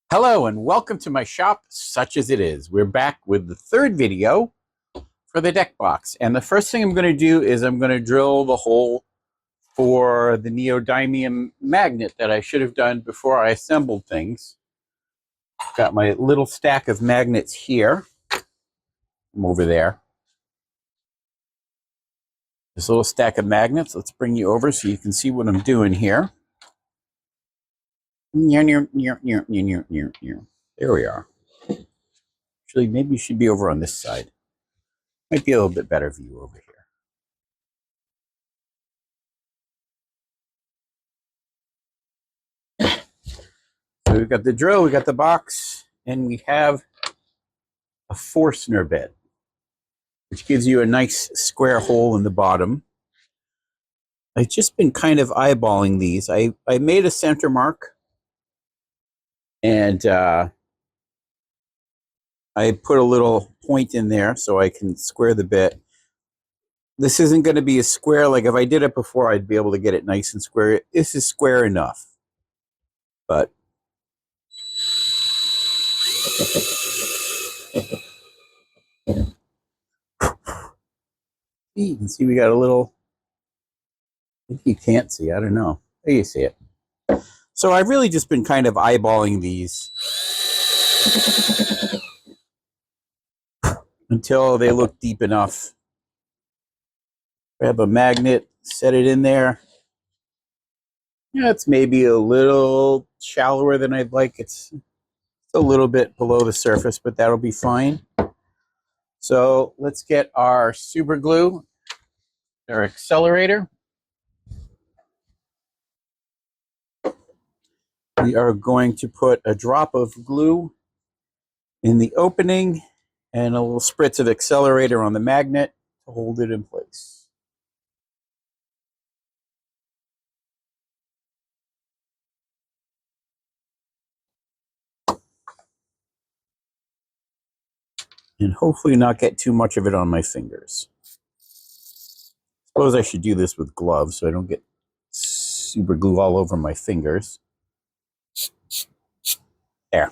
Hello and welcome to my shop, Such As It Is. We're back with the third video for the Deckbox. And the first thing I'm going to do is I'm going to drill the hole for the neodymium magnet that I should have done before I assembled things. Got my little stack of magnets here. I'm over there. This little stack of magnets. Let's bring you over so you can see what I'm doing here. There we are. Actually, maybe you should be over on this side. Might be a little bit better view over here. So we've got the drill, we got the box, and we have a Forstner bit, which gives you a nice square hole in the bottom. I've just been kind of eyeballing these. I made a center mark, and I put a little point in there so I can square the bit. This isn't going to be a square. Like if I did it before, I'd be able to get it nice and square. This is square enough. But you can see we got a little, maybe you can't see, I don't know. There you see it. So I've really just been kind of eyeballing these until they look deep enough. Grab a magnet, set it in there. Yeah, it's maybe a little shallower than I'd like. It's a little bit below the surface, but that'll be fine. So let's get our super glue, our accelerator. We are going to put a drop of glue in the opening and a little spritz of accelerator on the magnet to hold it in place. And hopefully not get too much of it on my fingers. Suppose I should do this with gloves so I don't get super glue all over my fingers. There.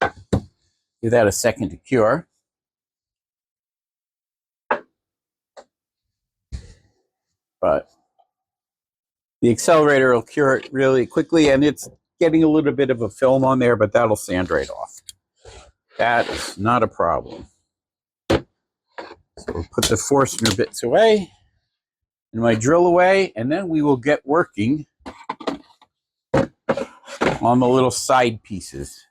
Give that a second to cure. But the accelerator will cure it really quickly, and it's getting a little bit of a film on there, but that'll sand right off. That is not a problem. So we'll put the Forstner bits away and my drill away, and then we will get working on the little side pieces.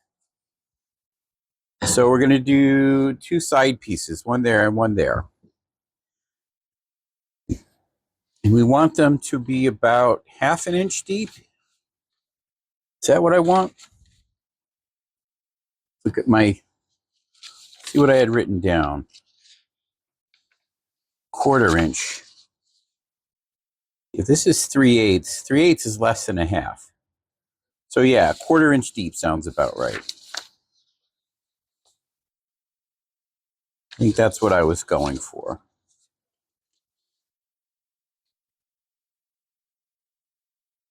So we're going to do two side pieces, one there and one there. And we want them to be about 1/2 inch deep. Is that what I want? Look at my, see what I had written down. 1/4 inch. If this is 3/8, 3/8 is less than 1/2. So yeah, 1/4 inch deep sounds about right. I think that's what I was going for.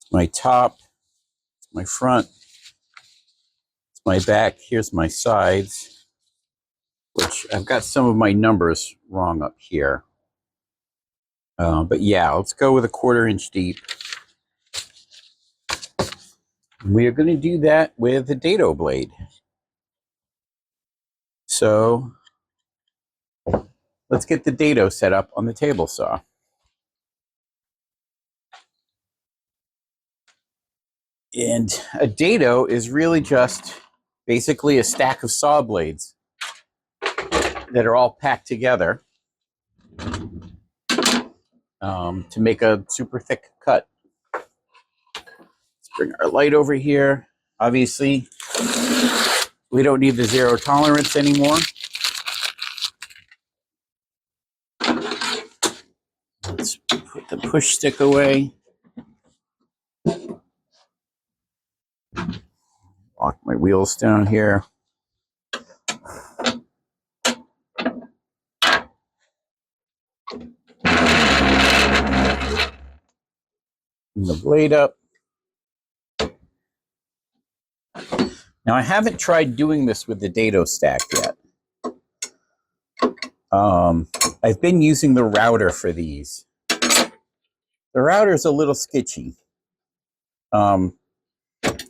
It's my top, it's my front, it's my back, here's my sides, which I've got some of my numbers wrong up here. But yeah, let's go with a 1/4 inch deep. We are going to do that with the dado blade. So let's get the dado set up on the table saw. And a dado is really just basically a stack of saw blades that are all packed together to make a super thick cut. Let's bring our light over here. Obviously, we don't need the 0 tolerance anymore. Let's put the push stick away. Lock my wheels down here. The blade up. Now, I haven't tried doing this with the dado stack yet. I've been using the router for these. The router is a little sketchy. The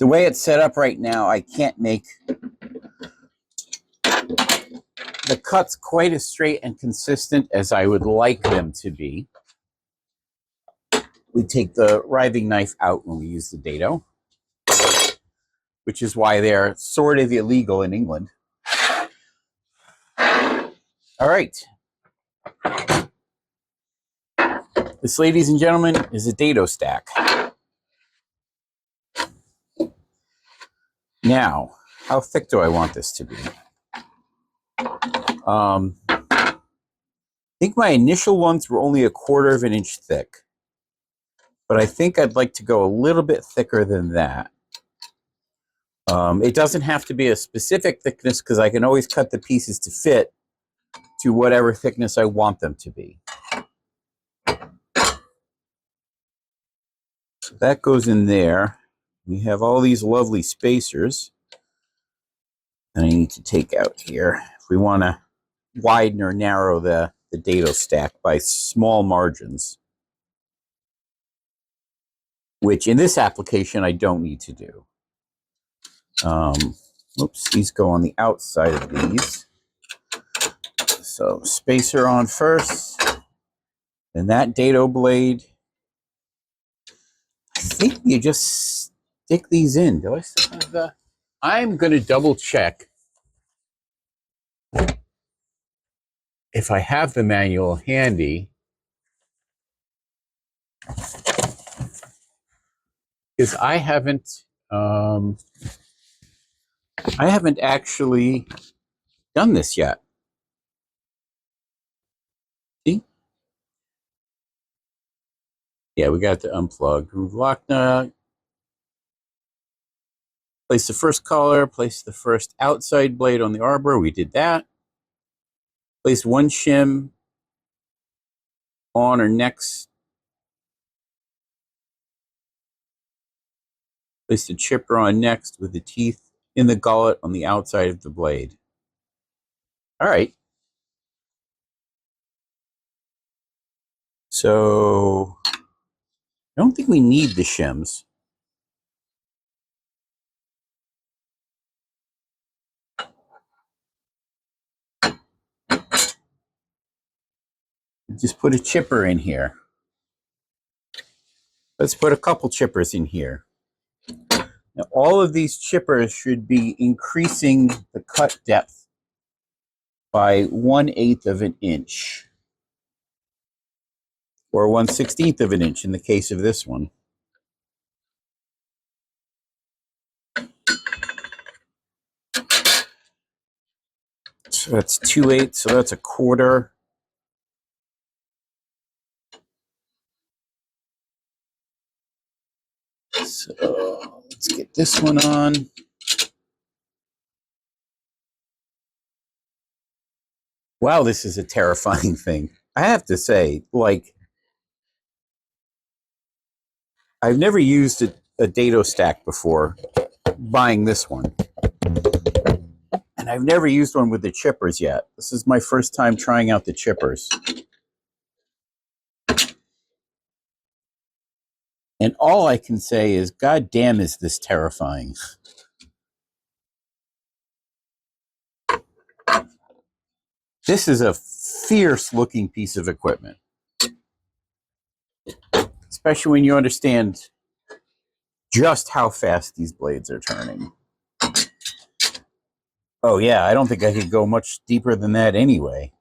way it's set up right now, I can't make the cuts quite as straight and consistent as I would like them to be. We take the riving knife out when we use the dado, which is why they're sort of illegal in England. All right. This, ladies and gentlemen, is a dado stack. Now, how thick do I want this to be? I think my initial ones were only 1/4 of an inch thick, but I think I'd like to go a little bit thicker than that. It doesn't have to be a specific thickness because I can always cut the pieces to fit to whatever thickness I want them to be. So that goes in there. We have all these lovely spacers that I need to take out here if we want to widen or narrow the dado stack by small margins, which in this application I don't need to do. Oops, these go on the outside of these. So spacer on first, then that dado blade. I think you just stick these in. Do I still have the... I'm going to double check if I have the manual handy, because I haven't actually done this yet. See? Yeah, we got to unplug. Remove lock nut. Place the first collar. Place the first outside blade on the arbor. We did that. Place one shim on or next. Place the chipper on next with the teeth in the gullet on the outside of the blade. All right. So I don't think we need the shims. Just put a chipper in here. Let's put a couple chippers in here. Now, all of these chippers should be increasing the cut depth by 1/8 of an inch, or 1/16 of an inch in the case of this one. So that's 2/8, so that's 1/4. So let's get this one on. Wow, this is a terrifying thing. I have to say, like, I've never used a dado stack before, buying this one. And I've never used one with the chippers yet. This is my first time trying out the chippers. And all I can say is, God damn, is this terrifying. This is a fierce looking piece of equipment. Especially when you understand just how fast these blades are turning. Oh yeah, I don't think I could go much deeper than that anyway.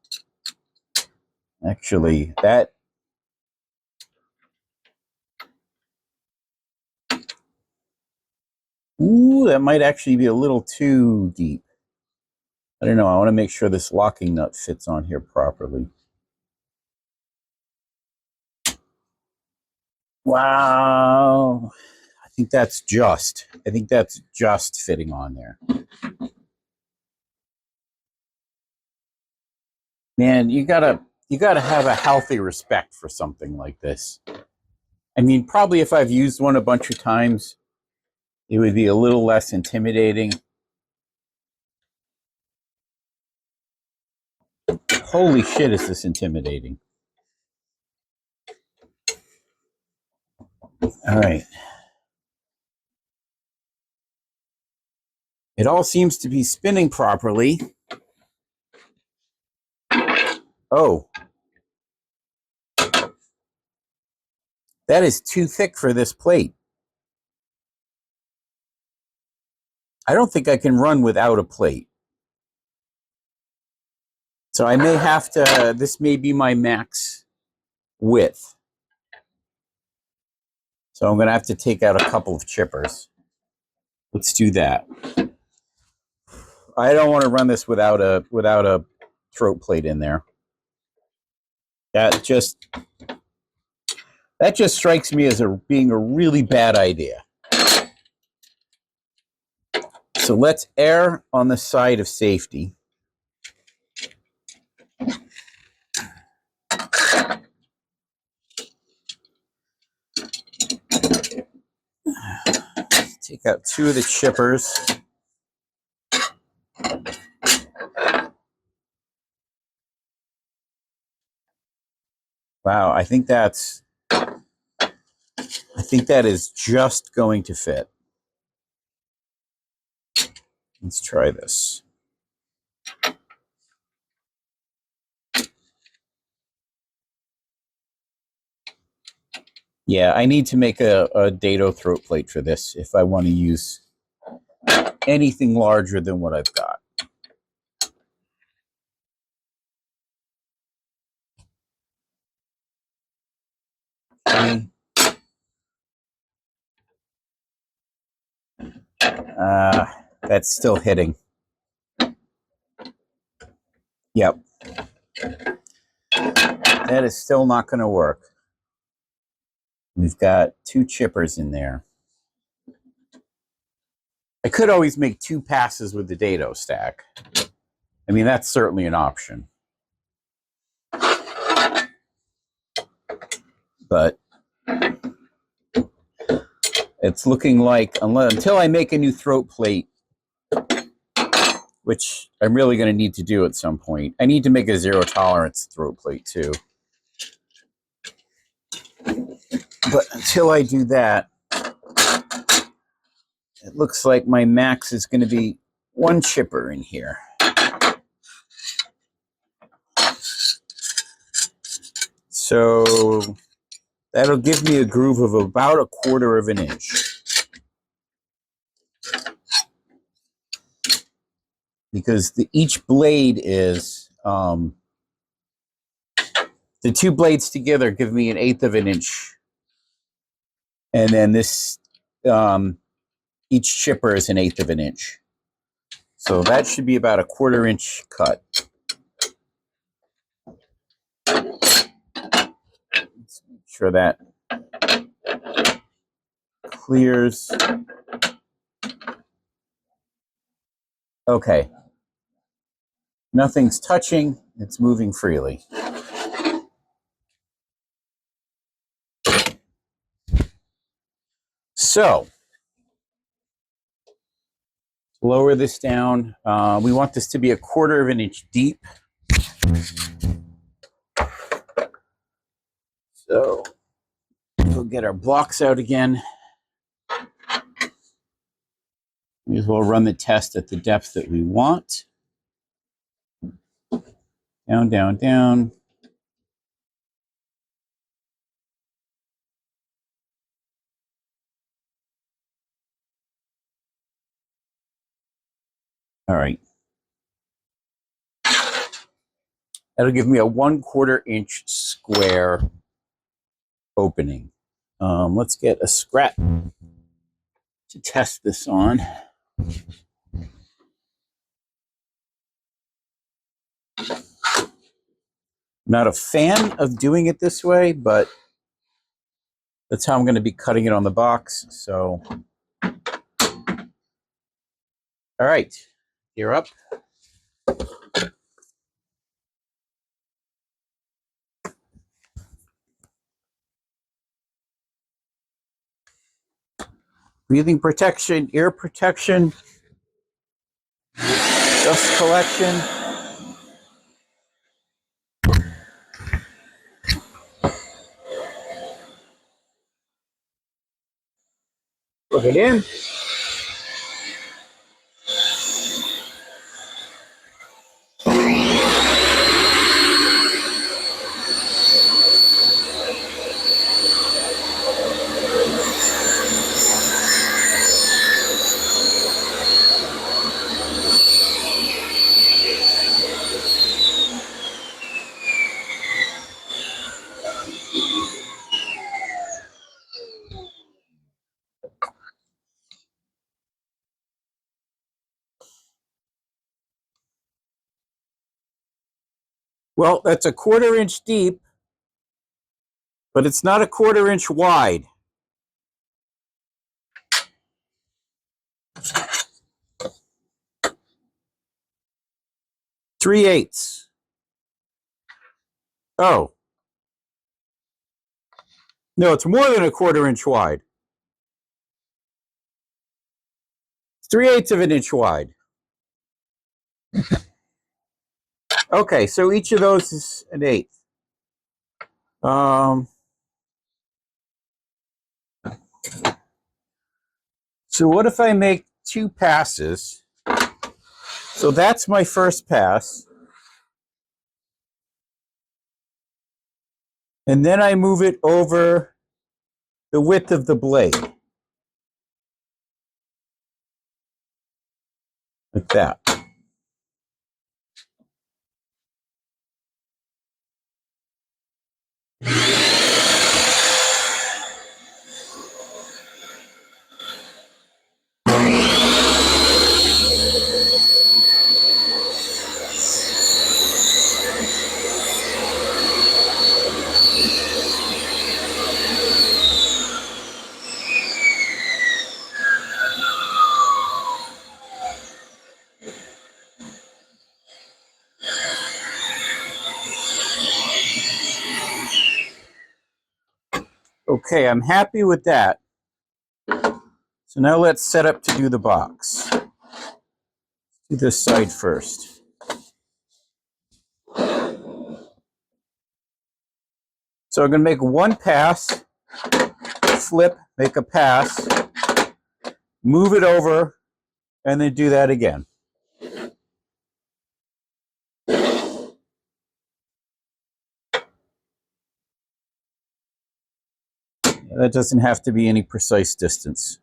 Actually, that... Ooh, that might actually be a little too deep. I don't know, I want to make sure this locking nut fits on here properly. Wow. I think that's just fitting on there. Man, you gotta have a healthy respect for something like this. I mean, probably if I've used one a bunch of times, it would be a little less intimidating. Holy shit, is this intimidating. All right. It all seems to be spinning properly. Oh. That is too thick for this plate. I don't think I can run without a plate. So I may have to, this may be my max width. So I'm going to have to take out a couple of chippers. Let's do that. I don't want to run this without a throat plate in there. That just strikes me as being a really bad idea. So let's err on the side of safety. Take out 2 of the chippers. Wow, I think that is just going to fit. Let's try this. Yeah, I need to make a dado throat plate for this if I want to use anything larger than what I've got. Okay. That's still hitting. Yep. That is still not going to work. We've got 2 chippers in there. I could always make 2 passes with the dado stack. I mean, that's certainly an option. But it's looking like, until I make a new throat plate, which I'm really going to need to do at some point. I need to make a 0 tolerance throat plate too. But until I do that, it looks like my max is going to be 1 chipper in here. So that'll give me a groove of about 1/4 of an inch. Because each blade is, the 2 blades together give me 1/8 of an inch. And then this, each chipper is 1/8 of an inch. So that should be about 1/4 inch cut. Let's make sure that clears. Okay. Nothing's touching. It's moving freely. So, lower this down. We want this to be 1/4 of an inch deep. So, we'll get our blocks out again. May as well run the test at the depth that we want. Down, down, down. All right. That'll give me a 1/4 inch square opening. Let's get a scrap to test this on. Not a fan of doing it this way, but that's how I'm going to be cutting it on the box. So, all right, you're up. Breathing protection, ear protection, dust collection. Plug it in. Well, that's a 1/4 inch deep, but it's not a 1/4 inch wide. 3/8. Oh. No, it's more than a 1/4 inch wide. It's 3/8 of an inch wide. Okay, so each of those is an 1/8. So what if I make 2 passes? So that's my first pass. And then I move it over the width of the blade. Like that. Okay, I'm happy with that. So now let's set up to do the box. Do this side first. So I'm going to make 1 pass, flip, make a pass, move it over, and then do that again. That doesn't have to be any precise distance.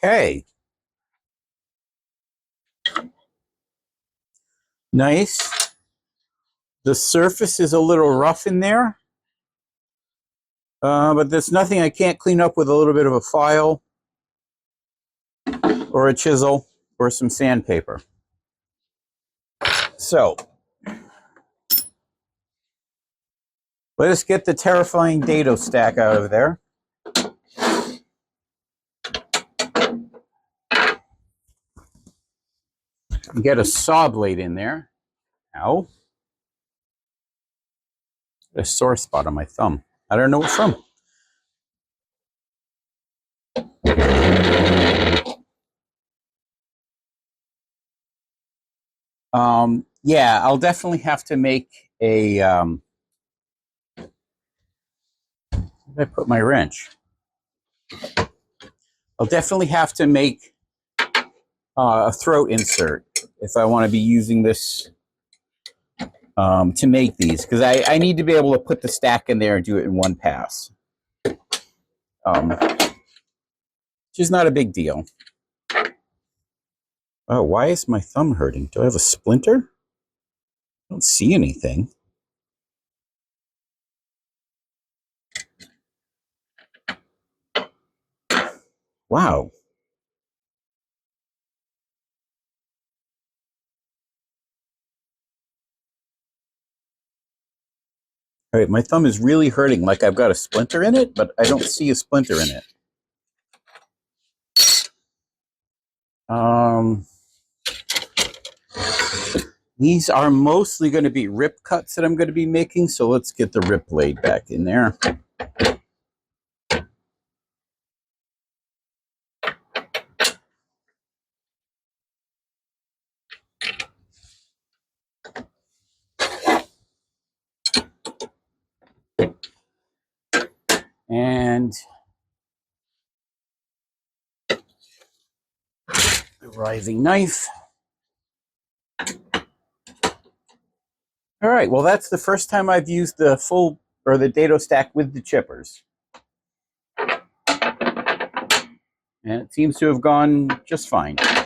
Okay. Nice. The surface is a little rough in there, but there's nothing I can't clean up with a little bit of a file or a chisel or some sandpaper. So let us get the terrifying dado stack out of there. Get a saw blade in there. Ow. A sore spot on my thumb. I don't know what's from. Yeah, I'll definitely have to make a. Where did I put my wrench? I'll definitely have to make a throat insert if I want to be using this to make these, because I need to be able to put the stack in there and do it in one pass, which is not a big deal. Oh, why is my thumb hurting? Do I have a splinter? I don't see anything. Wow. All right, my thumb is really hurting, like I've got a splinter in it, but I don't see a splinter in it. These are mostly going to be rip cuts that I'm going to be making, so let's get the rip blade back in there. And the riving knife. All right, well, that's the first time I've used the full, or the dado stack with the chippers. And it seems to have gone just fine. There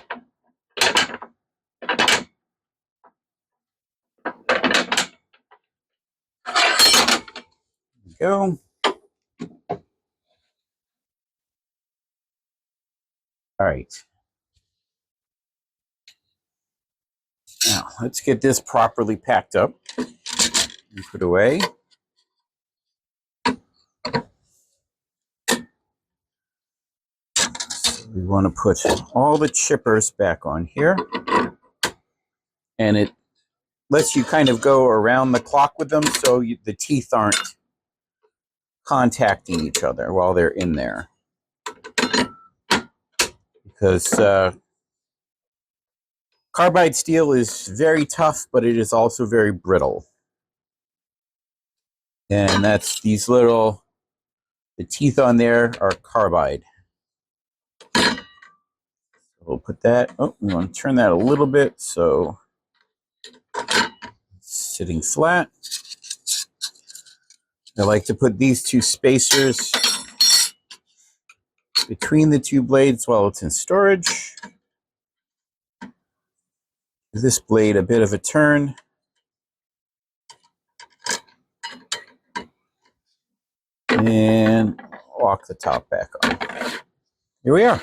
we go. All right. Now, let's get this properly packed up and put away. So we want to put all the chippers back on here. And it lets you kind of go around the clock with them so the teeth aren't contacting each other while they're in there. Because carbide steel is very tough, but it is also very brittle. And that's these little, the teeth on there are carbide. So we'll put that, oh, we want to turn that a little bit so it's sitting flat. I like to put these two spacers between the two blades while it's in storage. Give this blade a bit of a turn. And lock the top back on. Here we are.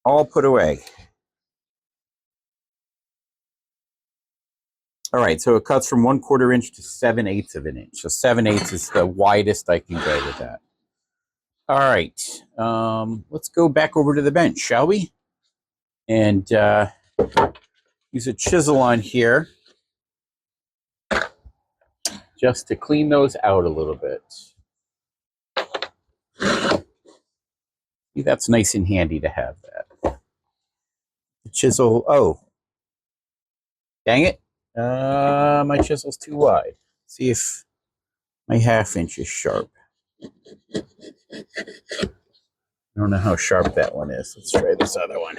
All put away. All right, so it cuts from 1/4 inch to 7/8 of an inch. So 7/8 is the widest I can go with that. All right, let's go back over to the bench, shall we? And use a chisel on here just to clean those out a little bit. See, that's nice and handy to have that. The chisel, oh, dang it. My chisel's too wide. See if my 1/2 inch is sharp. I don't know how sharp that one is. Let's try this other one.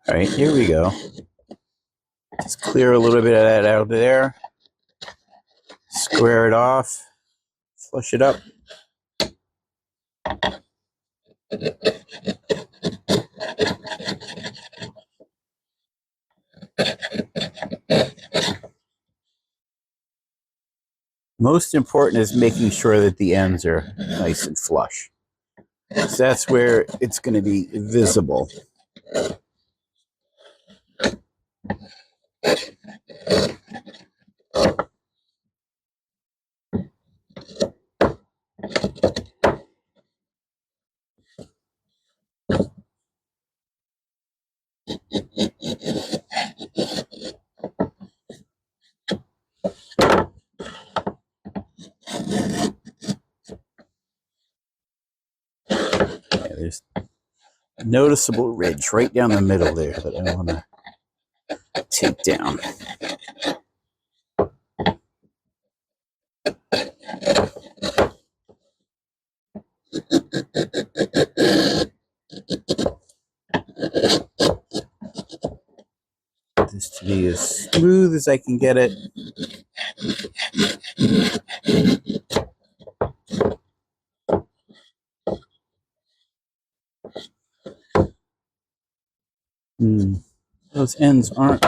All right, here we go. Just clear a little bit of that out of there. Square it off. flush it up. Most important is making sure that the ends are nice and flush. So that's where it's going to be visible. There's a noticeable ridge right down the middle there that I want to take down. This to be as smooth as I can get it. Those ends aren't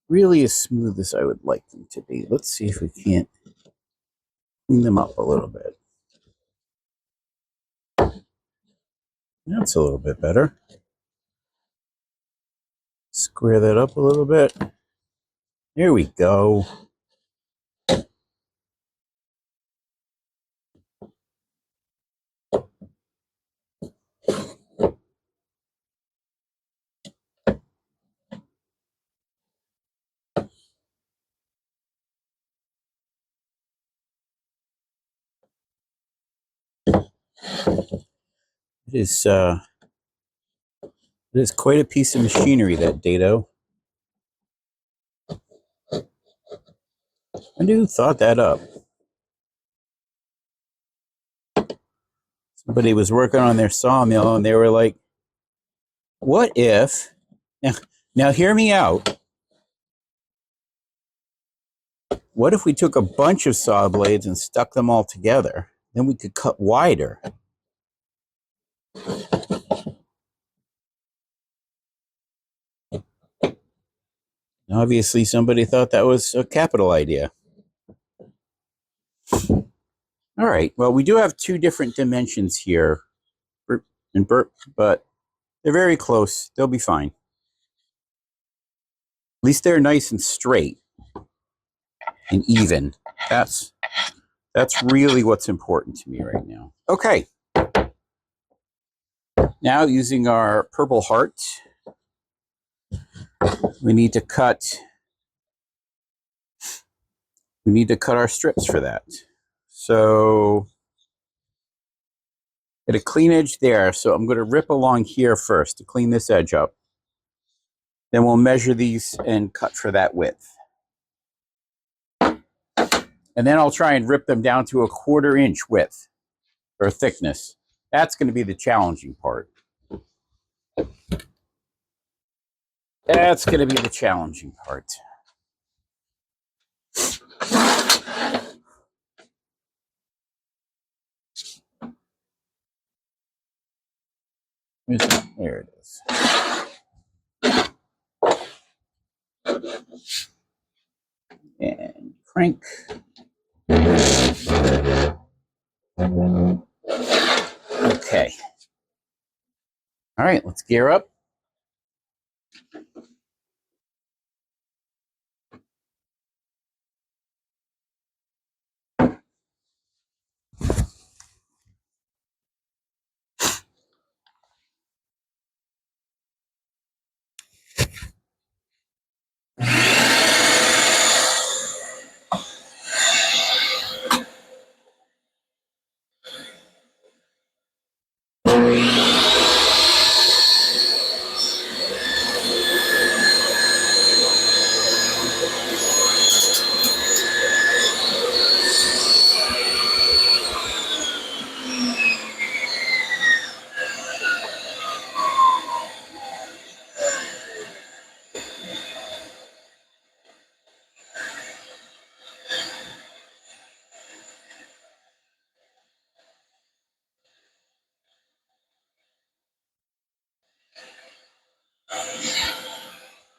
really as smooth as I would like them to be. Let's see if we can't clean them up a little bit. That's a little bit better. Square that up a little bit. There we go. It is quite a piece of machinery, that dado. I wonder who thought that up. Somebody was working on their sawmill and they were like, what if, now hear me out. What if we took a bunch of saw blades and stuck them all together? Then we could cut wider. Obviously, somebody thought that was a capital idea. All right, well, we do have two different dimensions here, Burp and Burp, but they're very close. They'll be fine. At least they're nice and straight and even. That's really what's important to me right now. Okay. Now, using our purple heart, we need to cut our strips for that. So, get a clean edge there. So I'm going to rip along here first to clean this edge up. Then we'll measure these and cut for that width. And then I'll try and rip them down to a 1/4 inch width or thickness. That's going to be the challenging part. That's going to be the challenging part. There it is. And crank. Okay. All right, let's gear up.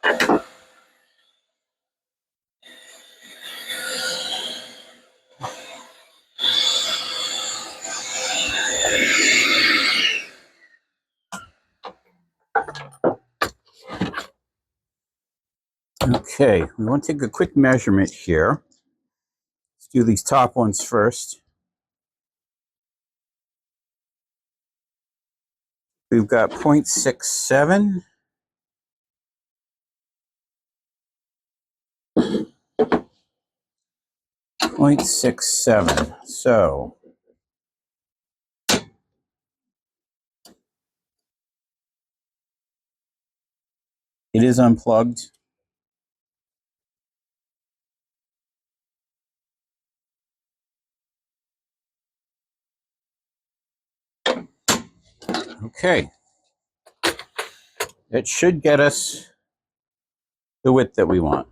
Okay, we want to take a quick measurement here. Let's do these top ones first. We've got 0.67. 0.67. So it is unplugged. Okay. It should get us the width that we want.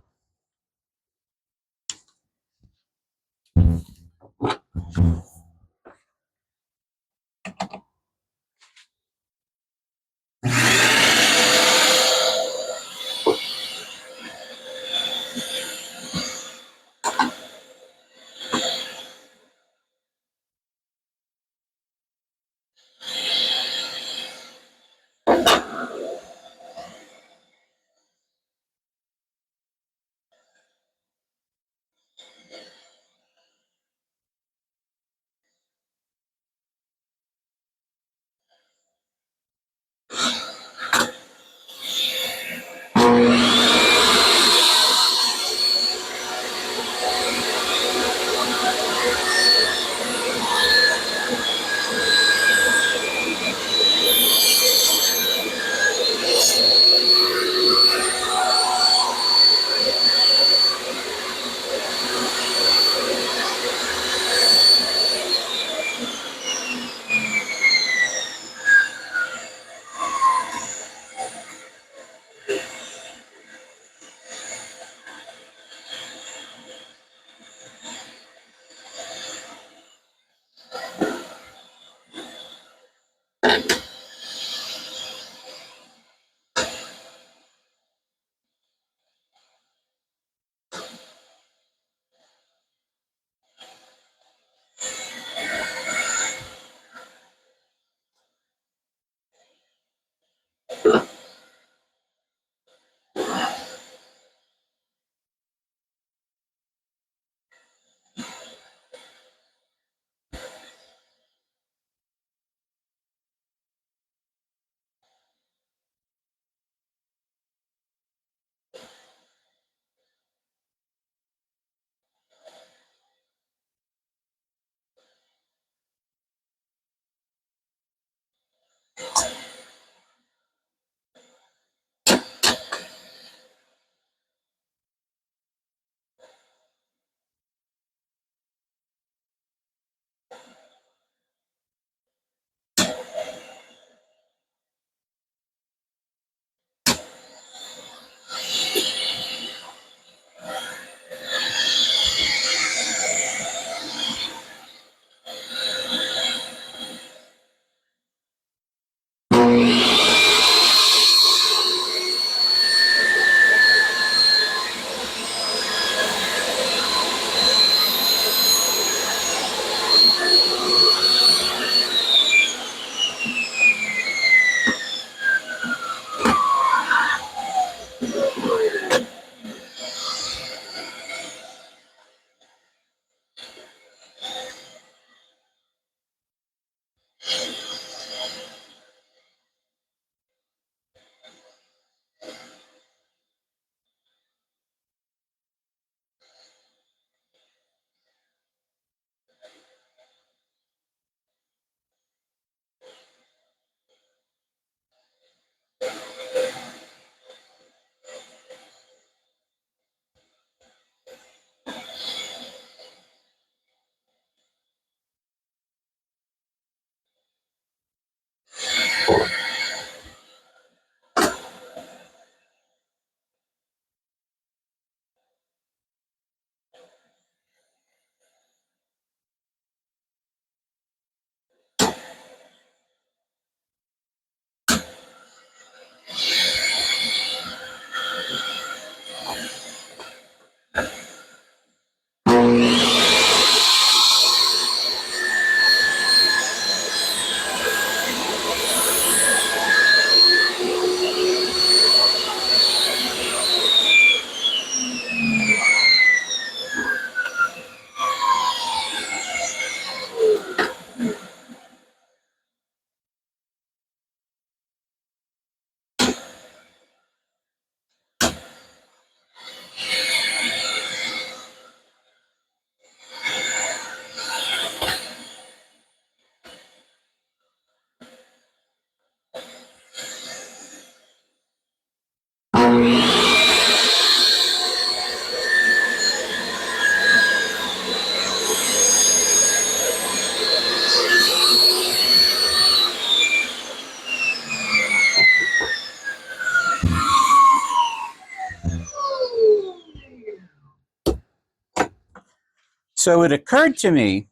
So it occurred to me,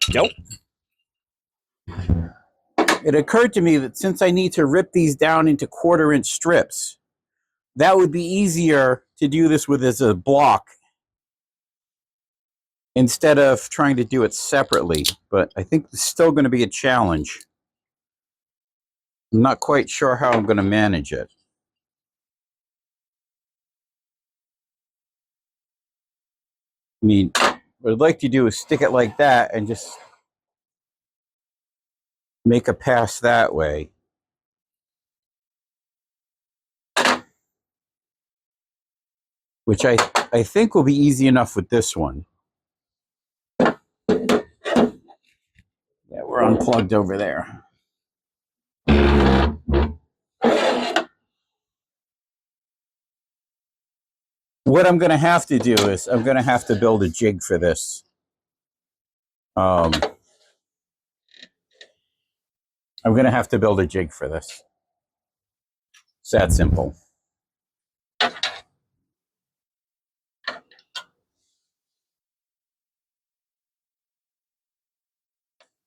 nope. It occurred to me that since I need to rip these down into 1/4-inch strips, that would be easier to do this with as a block instead of trying to do it separately. But I think it's still going to be a challenge. I'm not quite sure how I'm going to manage it. I mean, what I'd like to do is stick it like that and just make a pass that way. Which I think will be easy enough with this one. Yeah, we're unplugged over there. What I'm going to have to do is I'm going to have to build a jig for this. I'm going to have to build a jig for this. It's that simple.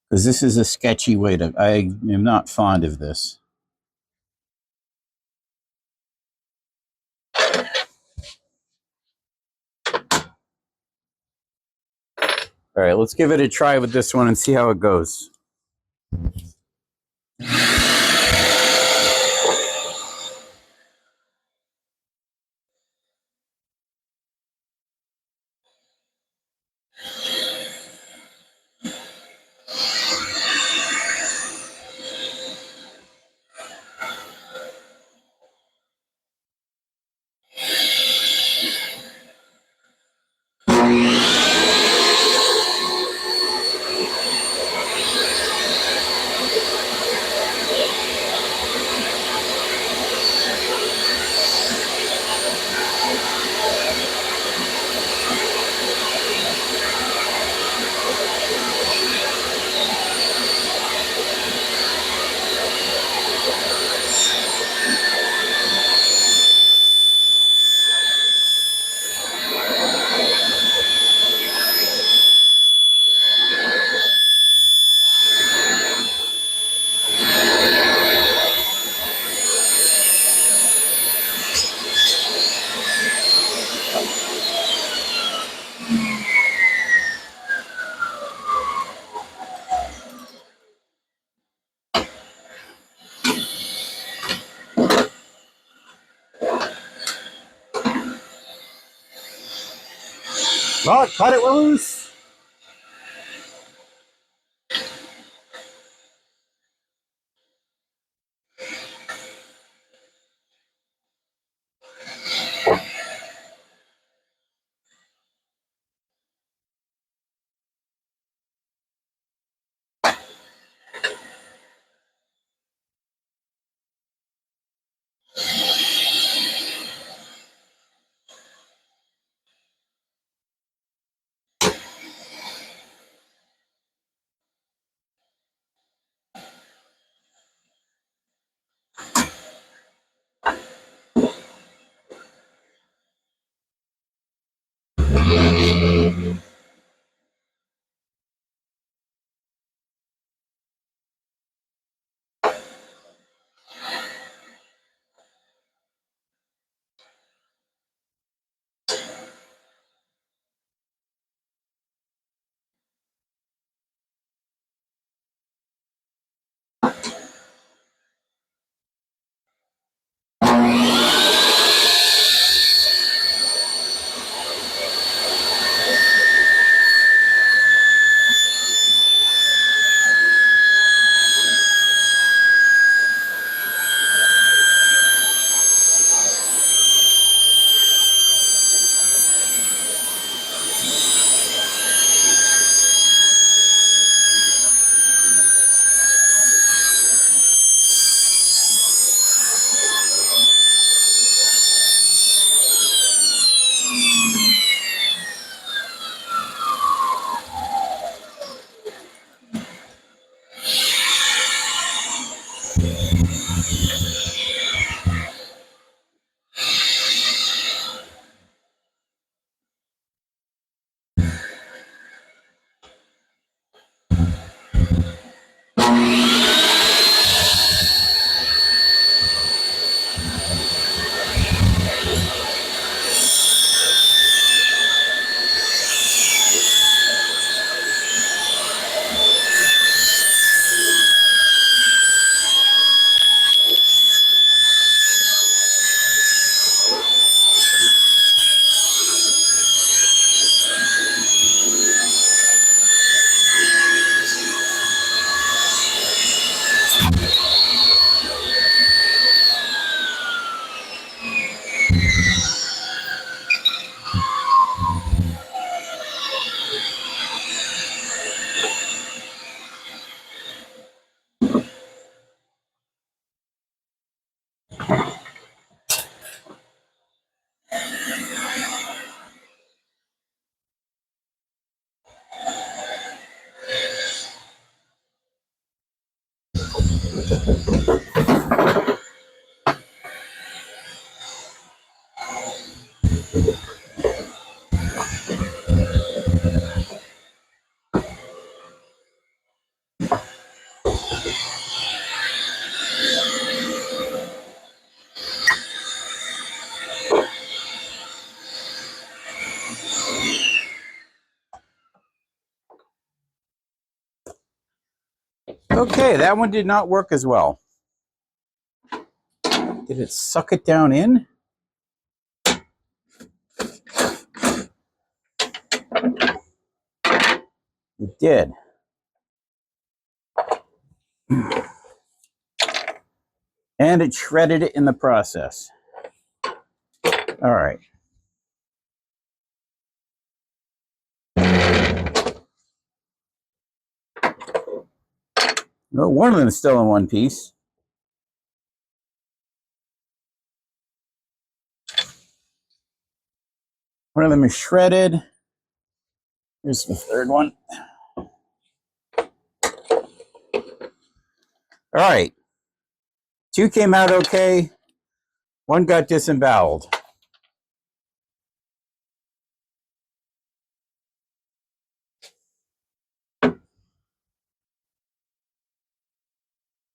Because this is a sketchy way to... I am not fond of this. All right, let's give it a try with this one and see how it goes. Well, cut it loose. Okay, that one did not work as well. Did it suck it down in? It did. And it shredded it in the process. All right. No, one of them is still in one piece. One of them is shredded. Here's the third one. All right. Two came out okay. One got disemboweled.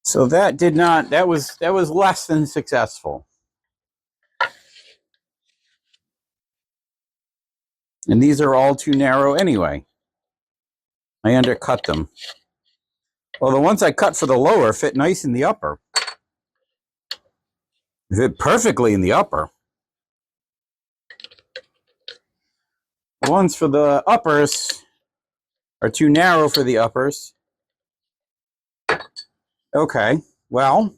So that did not, that was less than successful. And these are all too narrow anyway. I undercut them. Well, the ones I cut for the lower fit nice in the upper. Fit perfectly in the upper. The ones for the uppers are too narrow for the uppers. Okay, well,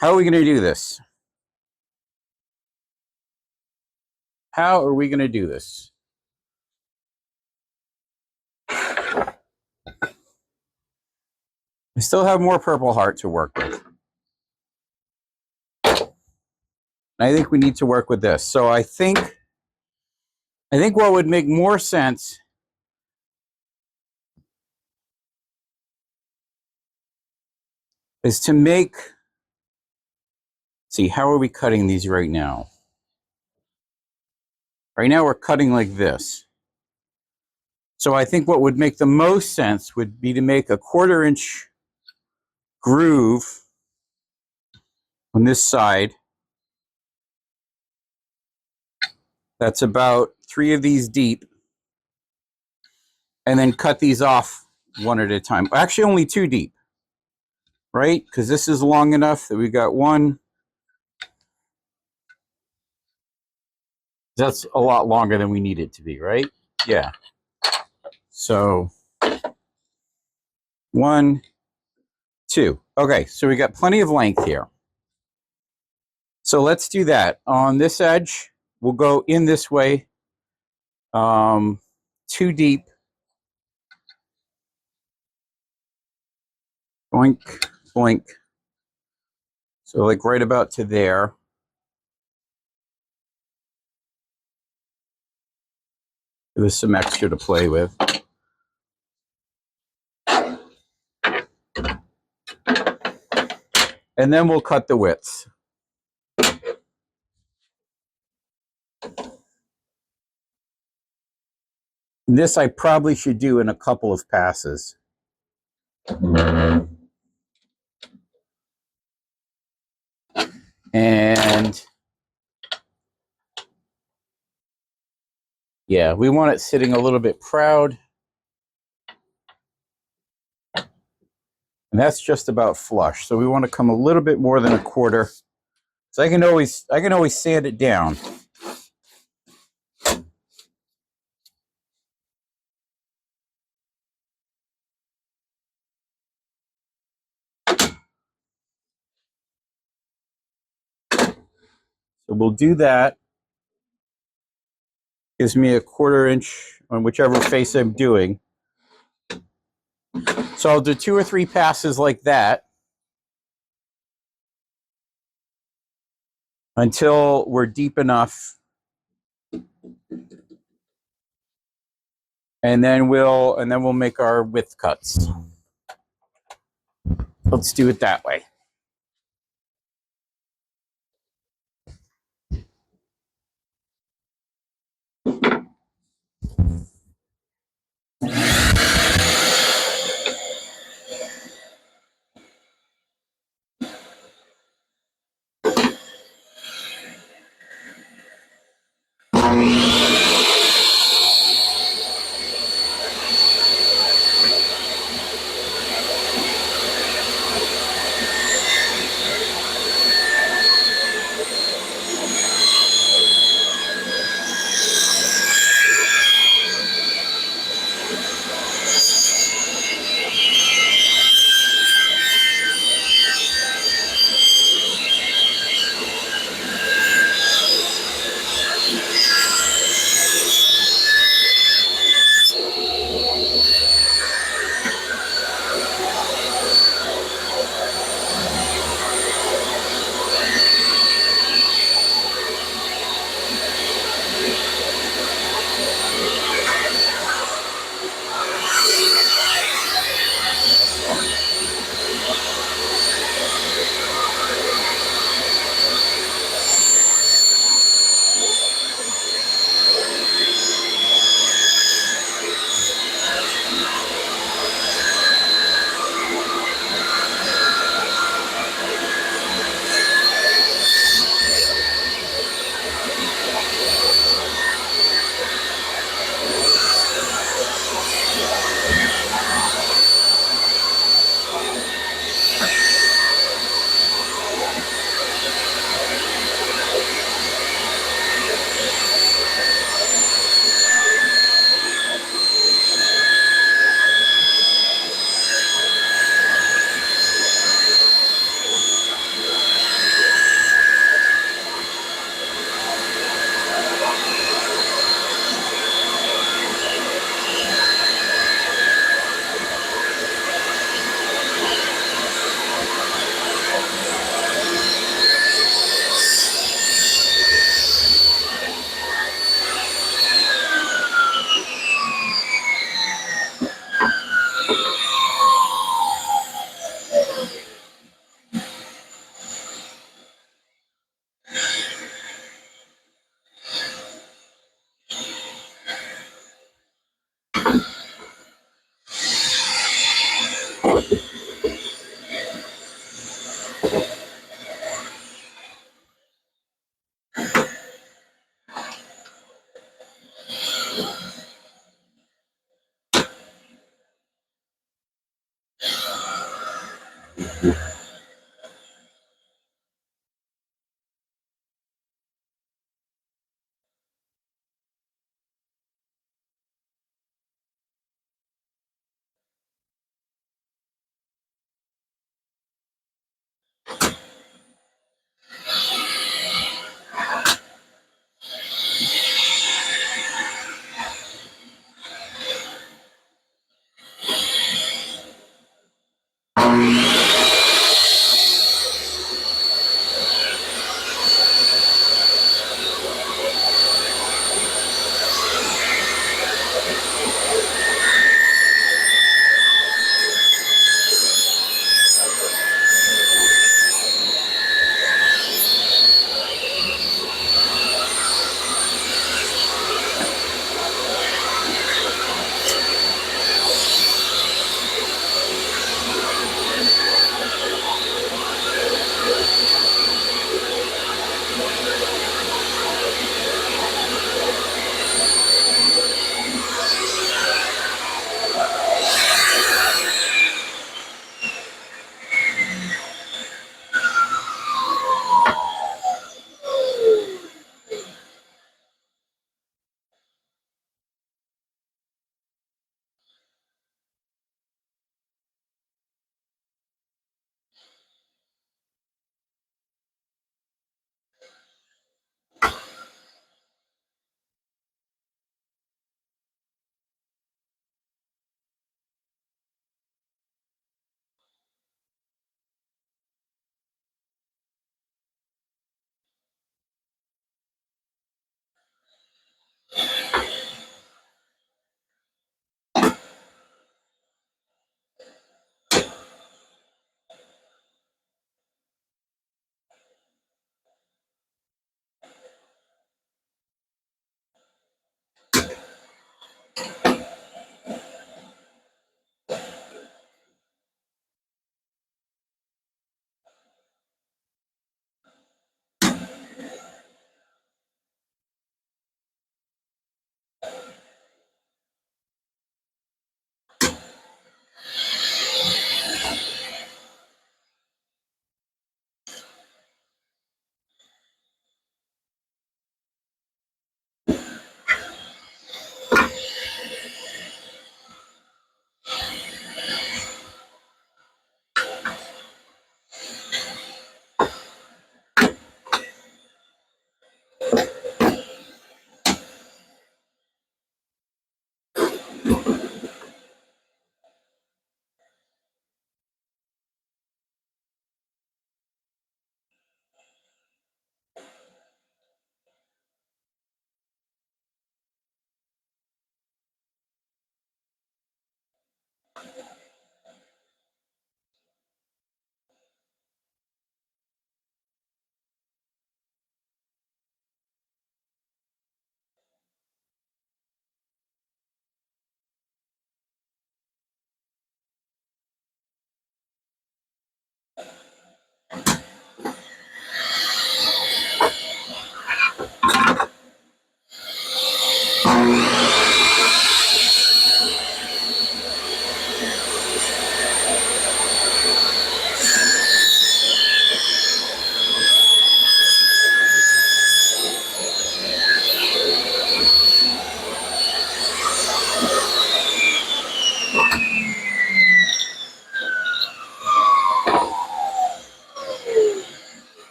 how are we going to do this? How are we going to do this? I still have more Purple Heart to work with. I think we need to work with this. So I think what would make more sense is to make, see, how are we cutting these right now? Right now we're cutting like this. So I think what would make the most sense would be to make a 1/4 inch groove on this side. That's about 3 of these deep. And then cut these off one at a time. Actually, only 2 deep, right? Because this is long enough that we got one. That's a lot longer than we need it to be, right? Yeah. So 1, 2. Okay, so we got plenty of length here. So let's do that. On this edge, we'll go in this way, 2 deep. Boink, boink. So like right about to there. There's some extra to play with. And then we'll cut the widths. This I probably should do in a couple of passes. And yeah, we want it sitting a little bit proud. And that's just about flush. So we want to come a little bit more than 1/4. So I can always sand it down. So we'll do that. Gives me a 1/4 inch on whichever face I'm doing. So I'll do 2 or 3 passes like that until we're deep enough. And then we'll make our width cuts. Let's do it that way.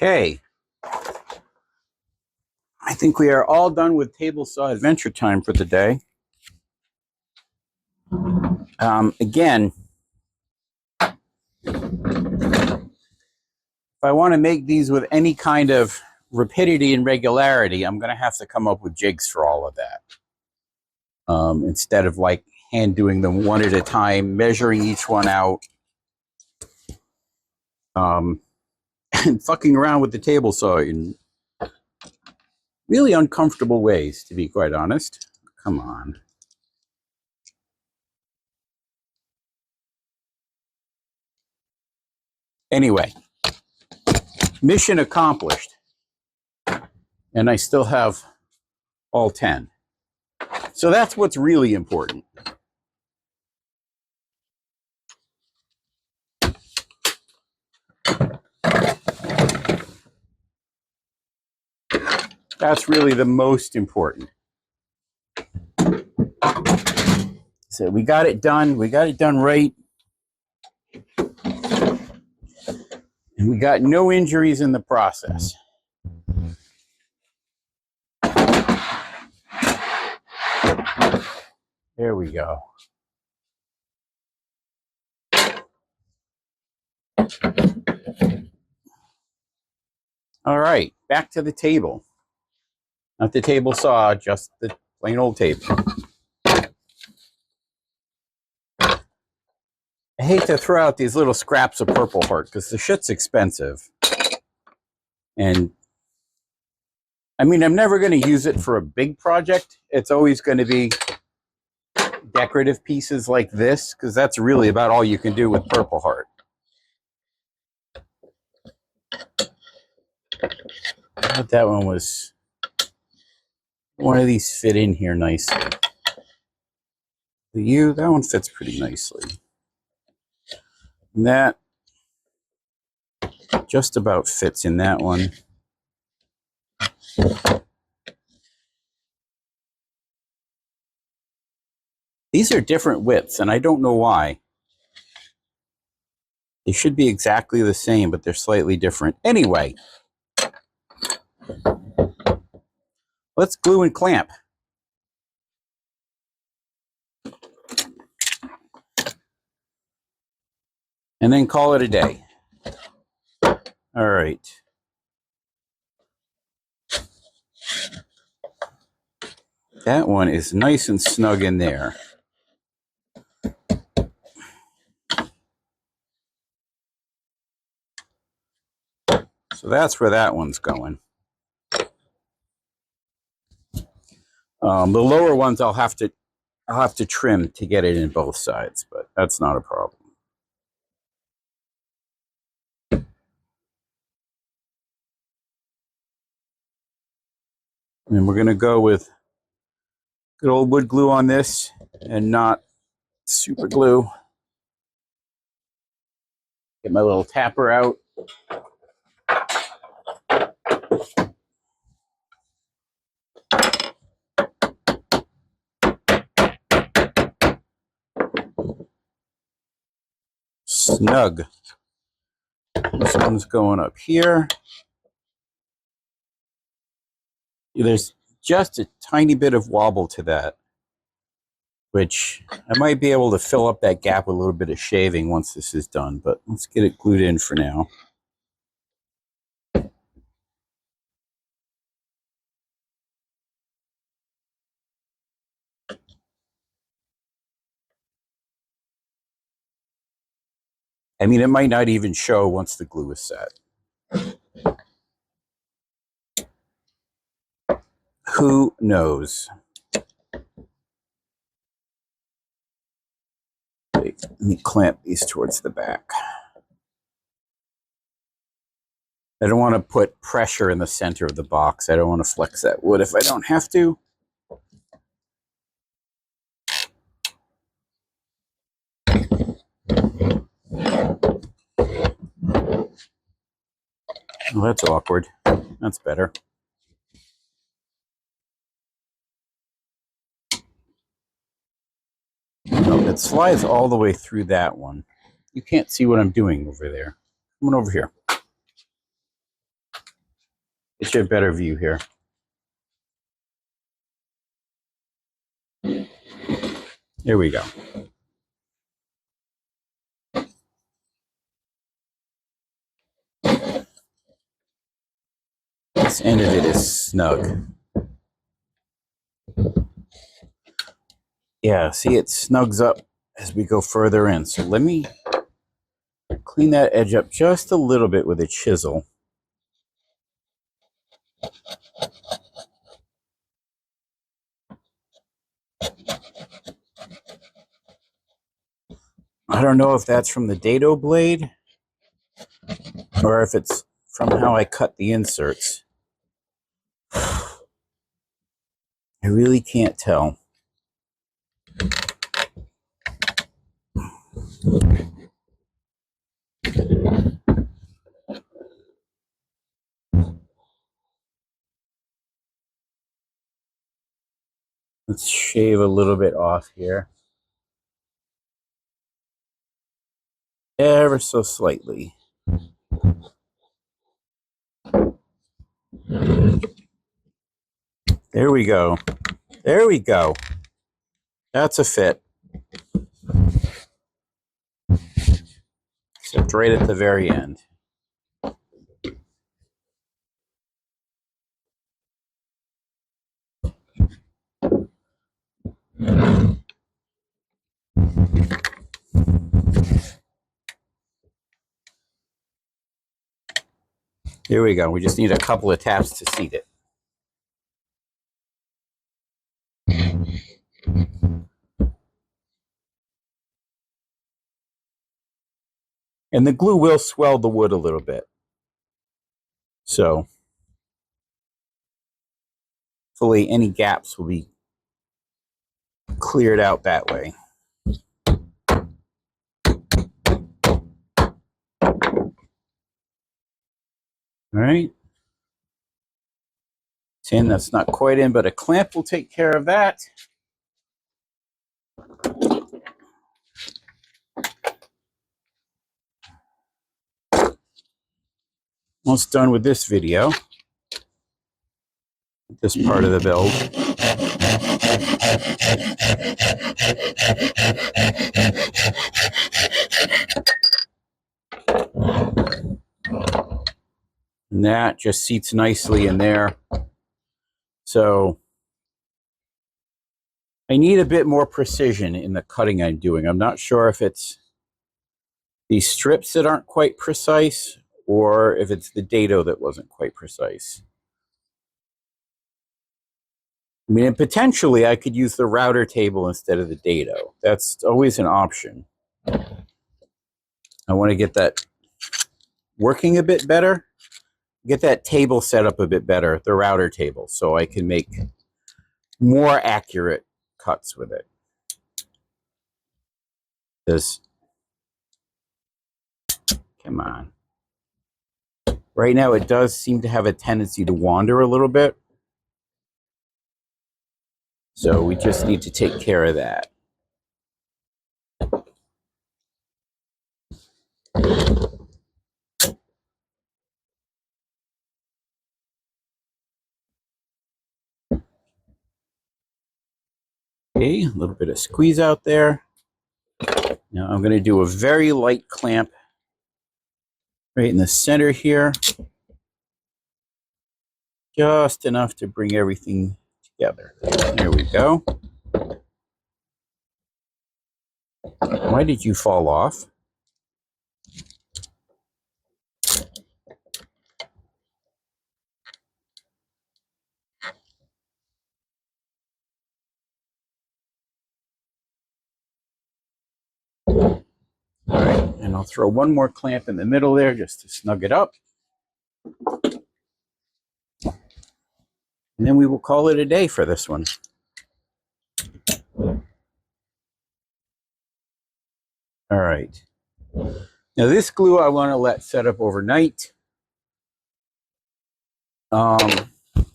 Okay, I think we are all done with table saw adventure time for the day. Again, if I want to make these with any kind of rapidity and regularity, I'm going to have to come up with jigs for all of that. Instead of like hand doing them one at a time, measuring each one out, and fucking around with the table saw in really uncomfortable ways, to be quite honest. Come on. Anyway, mission accomplished. And I still have all 10. So that's what's really important. That's really the most important. So we got it done. We got it done right. And we got no injuries in the process. There we go. All right, back to the table. Not the table saw, just the plain old table. I hate to throw out these little scraps of Purple Heart because the shit's expensive. And I mean, I'm never going to use it for a big project. It's always going to be decorative pieces like this because that's really about all you can do with Purple Heart. But that one was, one of these fit in here nicely. That one fits pretty nicely. And that just about fits in that one. These are different widths, and I don't know why. They should be exactly the same, but they're slightly different. Anyway, let's glue and clamp. And then call it a day. All right. That one is nice and snug in there. So that's where that one's going. The lower ones I'll have to trim to get it in both sides, but that's not a problem. And we're going to go with good old wood glue on this and not super glue. Get my little tapper out. Snug. This one's going up here. There's just a tiny bit of wobble to that, which I might be able to fill up that gap with a little bit of shaving once this is done, but let's get it glued in for now. I mean, it might not even show once the glue is set. Who knows? Wait, let me clamp these towards the back. I don't want to put pressure in the center of the box. I don't want to flex that wood if I don't have to. Oh, that's awkward. That's better. No, it slides all the way through that one. You can't see what I'm doing over there. Come on over here. Get you a better view here. Here we go. This end of it is snug. Yeah, see, it snugs up as we go further in. So let me clean that edge up just a little bit with a chisel. I don't know if that's from the dado blade or if it's from how I cut the inserts. I really can't tell. Let's shave a little bit off here. Ever so slightly. There we go. There we go. That's a fit. Except right at the very end. Here we go. We just need a couple of taps to seat it. And the glue will swell the wood a little bit. So hopefully any gaps will be cleared out that way. All right. Tin, that's not quite in, but a clamp will take care of that. Almost done with this video. This part of the build. And that just seats nicely in there. So I need a bit more precision in the cutting I'm doing. I'm not sure if it's these strips that aren't quite precise or if it's the dado that wasn't quite precise. I mean, and potentially I could use the router table instead of the dado. That's always an option. I want to get that working a bit better. Get that table set up a bit better, the router table, so I can make more accurate cuts with it. This, come on. Right now it does seem to have a tendency to wander a little bit. So we just need to take care of that. Okay, a little bit of squeeze out there. Now I'm going to do a very light clamp right in the center here. Just enough to bring everything together. There we go. Why did you fall off? All right, and I'll throw one more clamp in the middle there just to snug it up. And then we will call it a day for this one. All right. Now this glue I want to let set up overnight,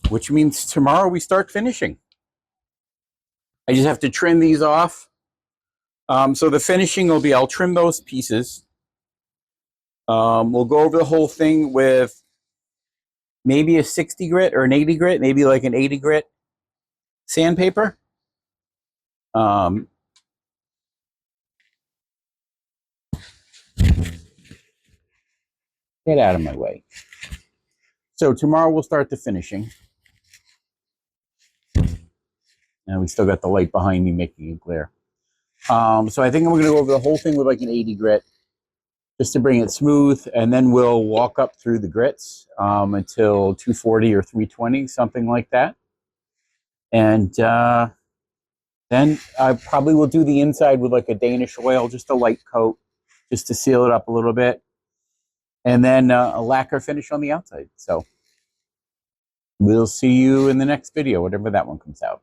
which means tomorrow we start finishing. I just have to trim these off. So the finishing will be, I'll trim those pieces. We'll go over the whole thing with maybe a 60 grit or an 80 grit, maybe like an 80 grit sandpaper. Get out of my way. So tomorrow we'll start the finishing. And we still got the light behind me making it glare. So I think I'm going to go over the whole thing with like an 80 grit just to bring it smooth. And then we'll walk up through the grits until 240 or 320, something like that. And then I probably will do the inside with like a Danish oil, just a light coat, just to seal it up a little bit. And then a lacquer finish on the outside. So we'll see you in the next video, whatever that one comes out.